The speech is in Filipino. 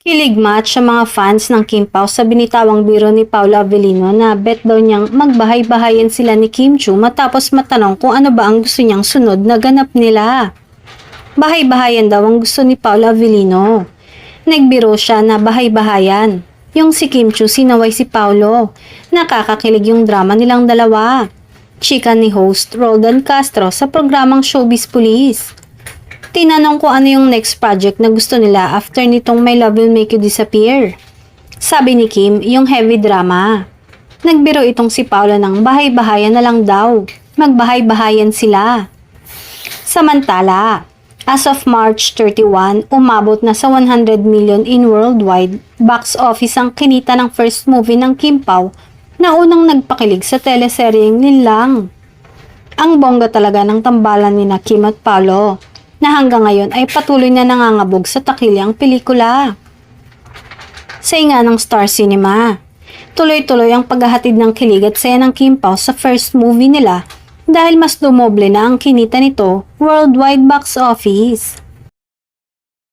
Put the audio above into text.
Hilig match sa mga fans ng Kim Pao sa binitawang biro ni Paolo Avellino na bet daw niyang magbahay-bahayan sila ni Kim Chiu matapos matanong kung ano ba ang gusto niyang sunod na ganap nila. Bahay-bahayan daw ang gusto ni Paolo Avellino. Nagbiro siya na bahay-bahayan. Yung si Kim Chiu sinaway si Paolo. Nakakakilig yung drama nilang dalawa. Chika ni host Roldan Castro sa programang Showbiz Police. Tinanong ko ano yung next project na gusto nila after nitong My Love Will Make You Disappear. Sabi ni Kim, yung heavy drama. Nagbiro itong si Paolo ng bahay-bahayan na lang daw. Magbahay-bahayan sila. Samantala, as of March 31, umabot na sa 100 million in worldwide box office ang kinita ng first movie ng Kim Pao na unang nagpakilig sa teleseryeng Linlang. Ang bongga talaga ng tambalan ni na Kim at Paolo na hanggang ngayon ay patuloy na nangangabog sa takili ang pelikula. Sa inga ng Star Cinema, tuloy-tuloy ang paghahatid ng kilig at saya ng Kim Pao sa first movie nila dahil mas dumoble na ang kinita nito worldwide box office.